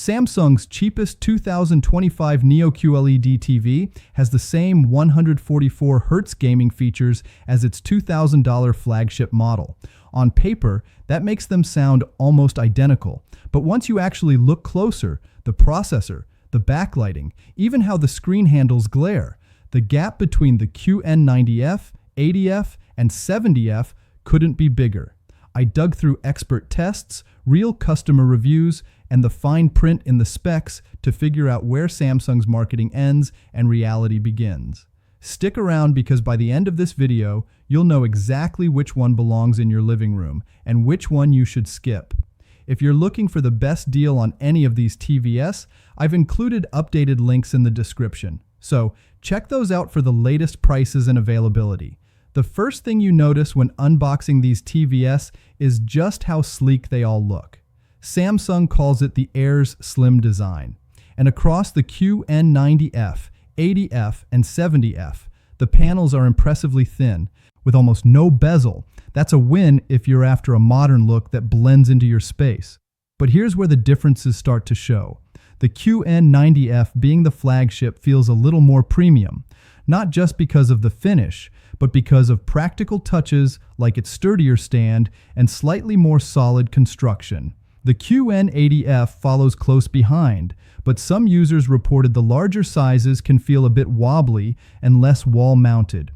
Samsung's cheapest 2025 Neo QLED TV has the same 144Hz gaming features as its $2,000 flagship model. On paper, that makes them sound almost identical, but once you actually look closer, the processor, the backlighting, even how the screen handles glare, the gap between the QN90F, 80F, and 70F couldn't be bigger. I dug through expert tests, real customer reviews, and the fine print in the specs to figure out where Samsung's marketing ends and reality begins. Stick around because by the end of this video, you'll know exactly which one belongs in your living room and which one you should skip. If you're looking for the best deal on any of these TVs, I've included updated links in the description. So check those out for the latest prices and availability. The first thing you notice when unboxing these TVs is just how sleek they all look. Samsung calls it the Air's slim design. And across the QN90F, 80F, and 70F, the panels are impressively thin, with almost no bezel. That's a win if you're after a modern look that blends into your space. But here's where the differences start to show. The QN90F being the flagship feels a little more premium, not just because of the finish, but because of practical touches like its sturdier stand and slightly more solid construction. The QN80F follows close behind, but some users reported the larger sizes can feel a bit wobbly and less wall-mounted.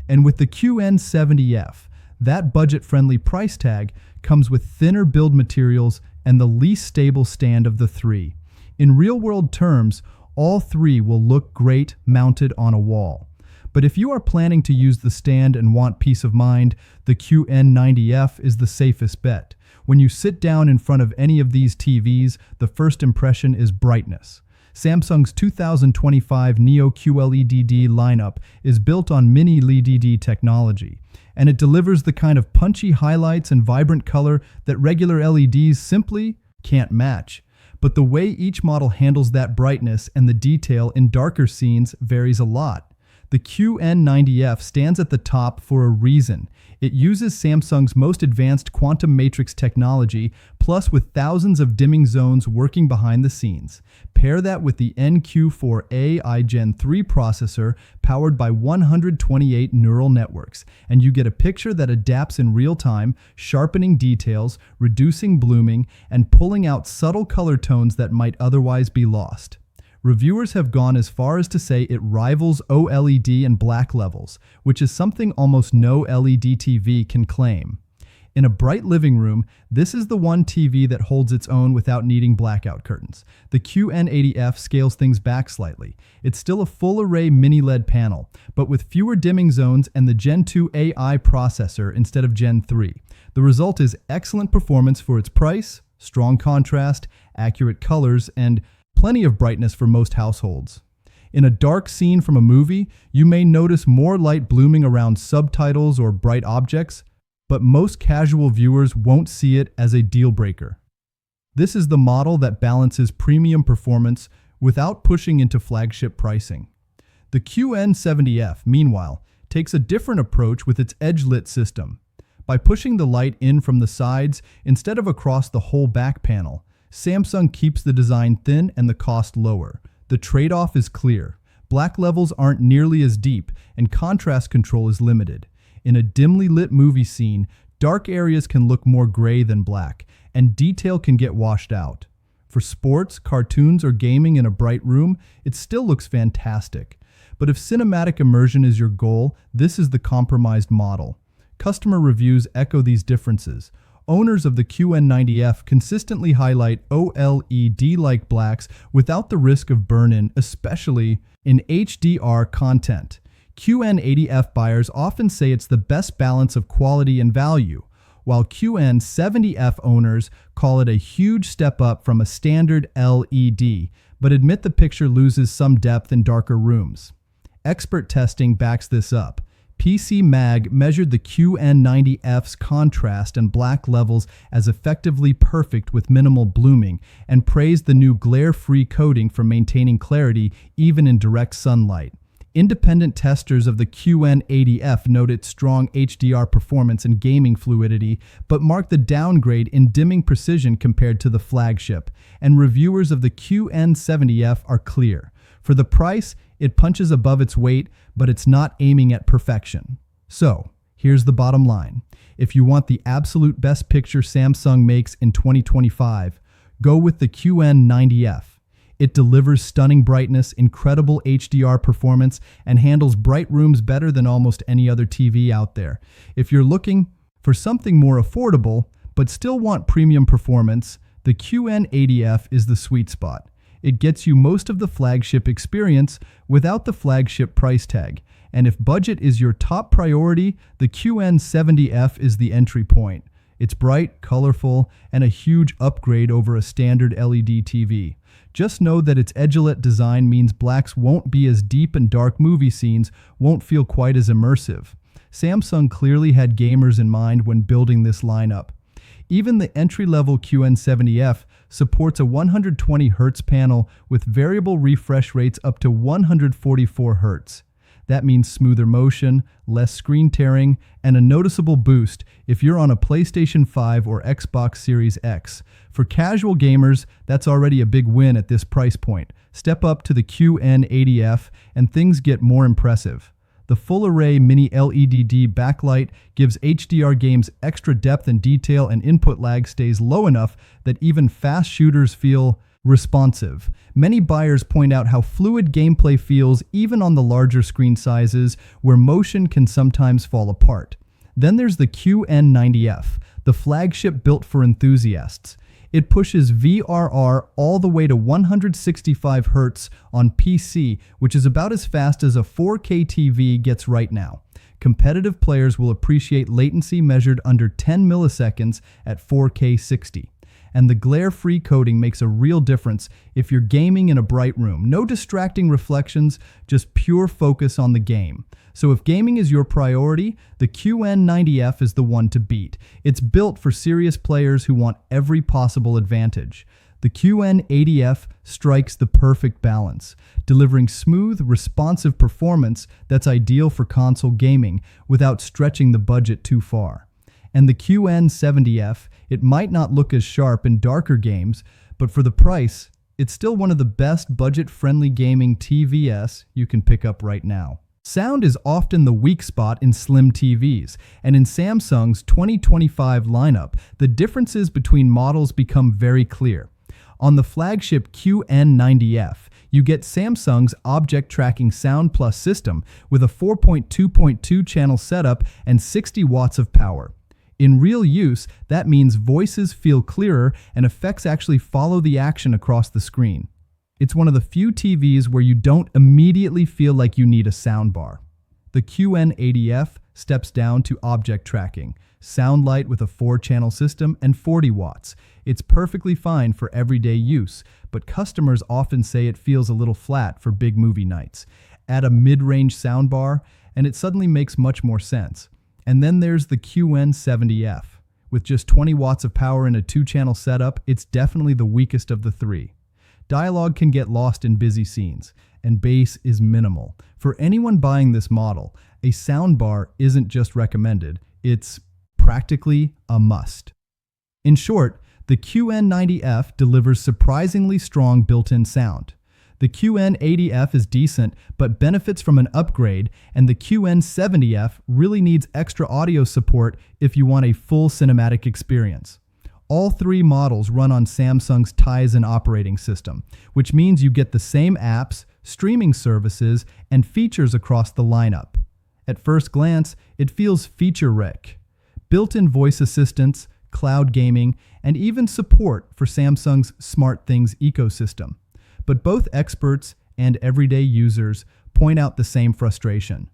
And with the QN70F, that budget-friendly price tag comes with thinner build materials and the least stable stand of the three. In real-world terms, all three will look great mounted on a wall. But if you are planning to use the stand and want peace of mind, the QN90F is the safest bet. When you sit down in front of any of these TVs, the first impression is brightness. Samsung's 2025 Neo QLED lineup is built on mini LED technology, and it delivers the kind of punchy highlights and vibrant color that regular LEDs simply can't match. But the way each model handles that brightness and the detail in darker scenes varies a lot. The QN90F stands at the top for a reason. It uses Samsung's most advanced quantum matrix technology, plus with thousands of dimming zones working behind the scenes. Pair that with the NQ4AI Gen 3 processor powered by 128 neural networks, and you get a picture that adapts in real time, sharpening details, reducing blooming, and pulling out subtle color tones that might otherwise be lost. Reviewers have gone as far as to say it rivals OLED and black levels, which is something almost no LED TV can claim. In a bright living room, this is the one TV that holds its own without needing blackout curtains. The QN80F scales things back slightly. It's still a full-array mini-LED panel, but with fewer dimming zones and the Gen 2 AI processor instead of Gen 3. The result is excellent performance for its price, strong contrast, accurate colors, and plenty of brightness for most households. In a dark scene from a movie, you may notice more light blooming around subtitles or bright objects, but most casual viewers won't see it as a deal breaker. This is the model that balances premium performance without pushing into flagship pricing. The QN70F, meanwhile, takes a different approach with its edge-lit system. By pushing the light in from the sides instead of across the whole back panel, Samsung keeps the design thin and the cost lower. The trade-off is clear. Black levels aren't nearly as deep, and contrast control is limited. In a dimly lit movie scene, dark areas can look more gray than black, and detail can get washed out. For sports, cartoons, or gaming in a bright room, it still looks fantastic. But if cinematic immersion is your goal, this is the compromised model. Customer reviews echo these differences. Owners of the QN90F consistently highlight OLED-like blacks without the risk of burn-in, especially in HDR content. QN80F buyers often say it's the best balance of quality and value, while QN70F owners call it a huge step up from a standard LED, but admit the picture loses some depth in darker rooms. Expert testing backs this up. PC Mag measured the QN90F's contrast and black levels as effectively perfect with minimal blooming and praised the new glare-free coating for maintaining clarity even in direct sunlight. Independent testers of the QN80F note its strong HDR performance and gaming fluidity, but mark the downgrade in dimming precision compared to the flagship. And reviewers of the QN70F are clear. For the price, it punches above its weight, but it's not aiming at perfection. So, here's the bottom line. If you want the absolute best picture Samsung makes in 2025, go with the QN90F. It delivers stunning brightness, incredible HDR performance, and handles bright rooms better than almost any other TV out there. If you're looking for something more affordable, but still want premium performance, the QN80F is the sweet spot. It gets you most of the flagship experience without the flagship price tag. And if budget is your top priority, the QN70F is the entry point. It's bright, colorful, and a huge upgrade over a standard LED TV. Just know that its edge-lit design means blacks won't be as deep and dark movie scenes won't feel quite as immersive. Samsung clearly had gamers in mind when building this lineup. Even the entry-level QN70F supports a 120Hz panel with variable refresh rates up to 144Hz. That means smoother motion, less screen tearing, and a noticeable boost if you're on a PlayStation 5 or Xbox Series X. For casual gamers, that's already a big win at this price point. Step up to the QN80F and things get more impressive. The full-array mini LED backlight gives HDR games extra depth and detail, and input lag stays low enough that even fast shooters feel responsive. Many buyers point out how fluid gameplay feels even on the larger screen sizes where motion can sometimes fall apart. Then there's the QN90F, the flagship built for enthusiasts. It pushes VRR all the way to 165Hz on PC, which is about as fast as a 4K TV gets right now. Competitive players will appreciate latency measured under 10 milliseconds at 4K 60. And the glare-free coating makes a real difference if you're gaming in a bright room. No distracting reflections, just pure focus on the game. So if gaming is your priority, the QN90F is the one to beat. It's built for serious players who want every possible advantage. The QN80F strikes the perfect balance, delivering smooth, responsive performance that's ideal for console gaming without stretching the budget too far. And the QN70F, it might not look as sharp in darker games, but for the price, it's still one of the best budget-friendly gaming TVs you can pick up right now. Sound is often the weak spot in slim TVs, and in Samsung's 2025 lineup, the differences between models become very clear. On the flagship QN90F, you get Samsung's Object Tracking Sound Plus system with a 4.2.2 channel setup and 60 watts of power. In real use, that means voices feel clearer and effects actually follow the action across the screen. It's one of the few TVs where you don't immediately feel like you need a soundbar. The QN80F steps down to object tracking, sound light with a 4-channel system and 40 watts. It's perfectly fine for everyday use, but customers often say it feels a little flat for big movie nights. Add a mid-range soundbar, and it suddenly makes much more sense. And then there's the QN70F. With just 20 watts of power in a 2-channel setup, it's definitely the weakest of the three. Dialogue can get lost in busy scenes, and bass is minimal. For anyone buying this model, a soundbar isn't just recommended, it's practically a must. In short, the QN90F delivers surprisingly strong built-in sound. The QN80F is decent, but benefits from an upgrade, and the QN70F really needs extra audio support if you want a full cinematic experience. All three models run on Samsung's Tizen operating system, which means you get the same apps, streaming services, and features across the lineup. At first glance, it feels feature-rich. Built-in voice assistants, cloud gaming, and even support for Samsung's SmartThings ecosystem. But both experts and everyday users point out the same frustration.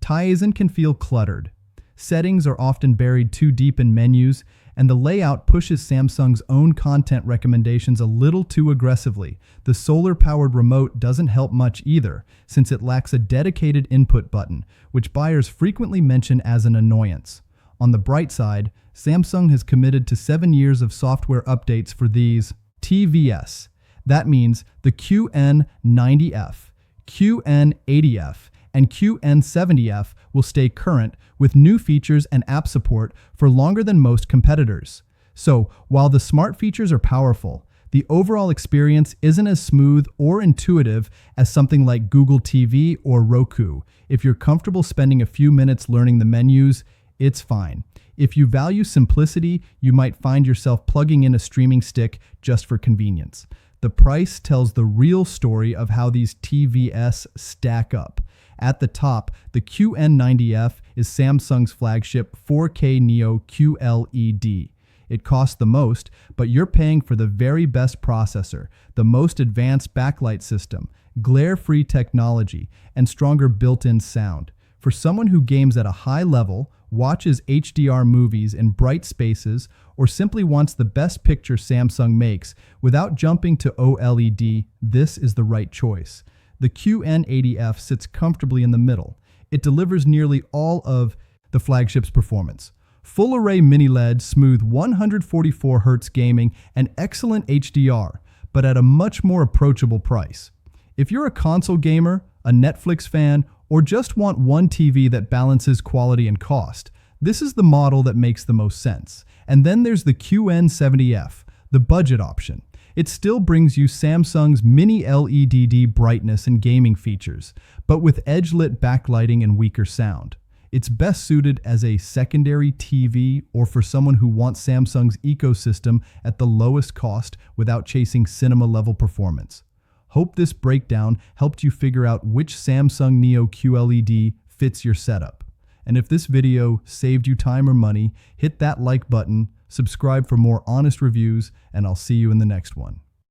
Tizen can feel cluttered. Settings are often buried too deep in menus, and the layout pushes Samsung's own content recommendations a little too aggressively. The solar-powered remote doesn't help much either, since it lacks a dedicated input button, which buyers frequently mention as an annoyance. On the bright side, Samsung has committed to 7 years of software updates for these TVs. That means the QN90F, QN80F, and QN70F will stay current with new features and app support for longer than most competitors. So, while the smart features are powerful, the overall experience isn't as smooth or intuitive as something like Google TV or Roku. If you're comfortable spending a few minutes learning the menus, it's fine. If you value simplicity, you might find yourself plugging in a streaming stick just for convenience. The price tells the real story of how these TVs stack up. At the top, the QN90F is Samsung's flagship 4K Neo QLED. It costs the most, but you're paying for the very best processor, the most advanced backlight system, glare-free technology, and stronger built-in sound. For someone who games at a high level, watches HDR movies in bright spaces, or simply wants the best picture Samsung makes without jumping to OLED, this is the right choice. The QN80F sits comfortably in the middle. It delivers nearly all of the flagship's performance. Full array mini LED, smooth 144Hz gaming, and excellent HDR, but at a much more approachable price. If you're a console gamer, a Netflix fan, or just want one TV that balances quality and cost, this is the model that makes the most sense. And then there's the QN70F, the budget option. It still brings you Samsung's mini LED brightness and gaming features, but with edge-lit backlighting and weaker sound. It's best suited as a secondary TV or for someone who wants Samsung's ecosystem at the lowest cost without chasing cinema-level performance. Hope this breakdown helped you figure out which Samsung Neo QLED fits your setup. And if this video saved you time or money, hit that like button, subscribe for more honest reviews, and I'll see you in the next one.